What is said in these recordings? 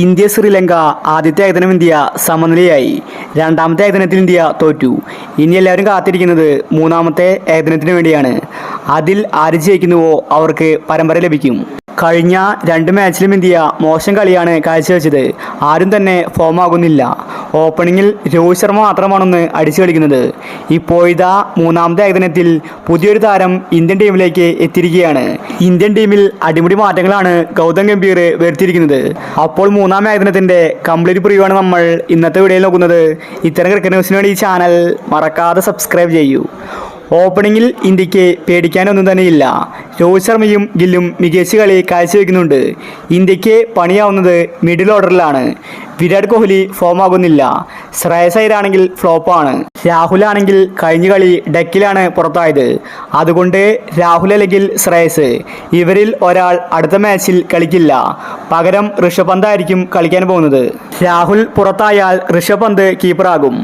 India Sri Lanka ആദ്യത്തെ ഏകദിനം India സമനിലയായി. രണ്ടാമത്തെ ഏകദിനത്തിൽ ഇന്ത്യ തോറ്റു. ഇനി എല്ലാവരും കാത്തിരിക്കുന്നത് മൂന്നാമത്തെ ഏകദിനത്തിന് വേണ്ടിയാണ്. അതിൽ ആര് ജയിക്കുന്നുവോ അവർക്ക് പരമ്പര ലഭിക്കും. കഴിഞ്ഞ 2 മാച്ചിലും ഇന്ത്യ മോശം കളിയാണ് കാഴ്ചവെച്ചത്. ആരും തന്നെ ഫോം ആകുന്നില്ല. ഓപ്പണിങ്ങിൽ രോഹിത് ശർമ്മ മാത്രമാണൊന്ന് അടിച്ചു കളിക്കുന്നത്. ഇപ്പോഴിതാ മൂന്നാമത്തെ ഏകദിനത്തിൽ പുതിയൊരു താരം ഇന്ത്യൻ ടീമിലേക്ക് എത്തിയിരിക്കുകയാണ്. ഇന്ത്യൻ ടീമിൽ അടിമുടി മാറ്റങ്ങളാണ് ഗൗതം ഗംഭീർ വരുത്തിയിരിക്കുന്നത്. അപ്പോൾ മൂന്നാം ഏകദിനത്തിൻ്റെ കംപ്ലീറ്റ് പ്രിവ്യൂ ആണ് നമ്മൾ ഇന്നത്തെ വീഡിയോയിൽ നോക്കുന്നത്. ഇത്തരം ക്രിക്കറ്റ് ന്യൂസിന് വേണ്ടി ഈ ചാനൽ മറക്കാതെ സബ്സ്ക്രൈബ് ചെയ്യൂ. ഓപ്പണിങ്ങിൽ ഇന്ത്യക്ക് പേടിക്കാനൊന്നും തന്നെയില്ല. രോഹിത് ശർമ്മയും ഗില്ലും മികച്ച കളി കാഴ്ചവെക്കുന്നുണ്ട്. ഇന്ത്യക്ക് പണിയാവുന്നത് മിഡിൽ ഓർഡറിലാണ്. വിരാട് കോഹ്ലി ഫോം ആകുന്നില്ല. ശ്രേയസ് അയ്യരാണെങ്കിൽ ഫ്ലോപ്പാണ്. രാഹുൽ ആണെങ്കിൽ കഴിഞ്ഞ കളി ഡെക്കിലാണ് പുറത്തായത്. അതുകൊണ്ട് രാഹുൽ അല്ലെങ്കിൽ ശ്രേയസ് ഇവരിൽ ഒരാൾ അടുത്ത മാച്ചിൽ കളിക്കില്ല. പകരം ഋഷഭ് പന്ത് ആയിരിക്കും കളിക്കാൻ പോകുന്നത്. രാഹുൽ പുറത്തായാൽ ഋഷഭ് പന്ത് കീപ്പറാകും.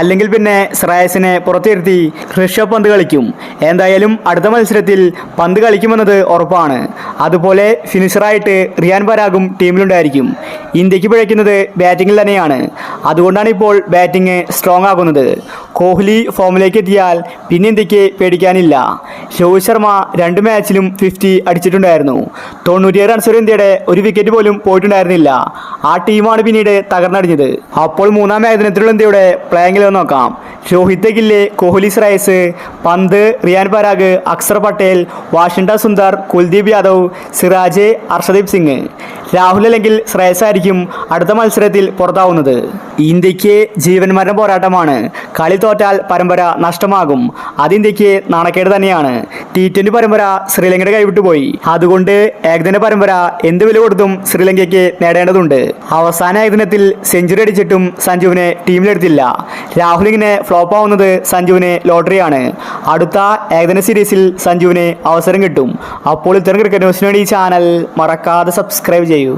അല്ലെങ്കിൽ പിന്നെ ശ്രേയസിനെ പുറത്തിരുത്തി ഋഷഭ് പന്ത് കളിക്കും. എന്തായാലും അടുത്ത മത്സരത്തിൽ പന്ത് കളിക്കുമെന്നത് ഉറപ്പാണ്. അതുപോലെ ഫിനിഷറായിട്ട് റിയാൻ പരാഗും ടീമിലുണ്ടായിരിക്കും. ഇന്ത്യക്ക് പിഴയ്ക്കുന്നത് ബാറ്റിങ്ങിൽ തന്നെയാണ്. അതുകൊണ്ടാണ് ഇപ്പോൾ ബാറ്റിംഗ് സ്ട്രോങ് ആകുന്നത്. കോഹ്ലി ഫോമിലേക്ക് എത്തിയാൽ പിന്നെ ഇന്ത്യക്ക് പേടിക്കാനില്ല. രോഹിത് ശർമ്മ 2 മാച്ചിലും 50 അടിച്ചിട്ടുണ്ടായിരുന്നു. 97 റൺസ് വരെ ഇന്ത്യയുടെ ഒരു വിക്കറ്റ് പോലും പോയിട്ടുണ്ടായിരുന്നില്ല. ആ ടീമാണ് പിന്നീട് തകർന്നടിഞ്ഞത്. അപ്പോൾ മൂന്നാം ഏകദിനത്തിലുള്ള ഇന്ത്യയുടെ പ്ലേയിങ്ങിൽ നോക്കാം. രോഹിത്, ഗില്ല്, കോഹ്ലി, ശ്രേയസ്, പന്ത്, റിയാൻ പരാഗ്, അക്സർ പട്ടേൽ, വാഷിംഗ്ടൺ സുന്ദർ, കുൽദീപ് യാദവ്, സിറാജ്, ഹർഷദീപ് സിംഗ്. രാഹുൽ അല്ലെങ്കിൽ ശ്രേയസ് ആയിരിക്കും അടുത്ത മത്സരത്തിൽ പുറത്താവുന്നത്. ഇന്ത്യക്ക് ജീവൻ മരണ പോരാട്ടമാണ്. കളി തോറ്റാൽ പരമ്പര നഷ്ടമാകും. അത് ഇന്ത്യക്ക് നാണക്കേട് തന്നെയാണ്. T20 പരമ്പര ശ്രീലങ്കയുടെ കൈവിട്ടുപോയി. അതുകൊണ്ട് ഏകദിന പരമ്പര എന്ത് വില കൊടുത്തും ശ്രീലങ്കയ്ക്ക് നേടേണ്ടതുണ്ട്. അവസാന ഏകദിനത്തിൽ സെഞ്ചുറി അടിച്ചിട്ടും സഞ്ജുവിനെ ടീമിലെടുത്തില്ല. രാഹുൽ ഇങ്ങനെ ഫ്ലോപ്പ് ആവുന്നത് സഞ്ജുവിന് ലോട്ടറിയാണ്. അടുത്ത ഏകദിന സീരീസിൽ സഞ്ജുവിന് അവസരം കിട്ടും. അപ്പോൾ ഇത്തരം ക്രിക്കറ്റ് ന്യൂസിന് വേണ്ടി ഈ ചാനൽ മറക്കാതെ സബ്സ്ക്രൈബ് ചെയ്യൂ.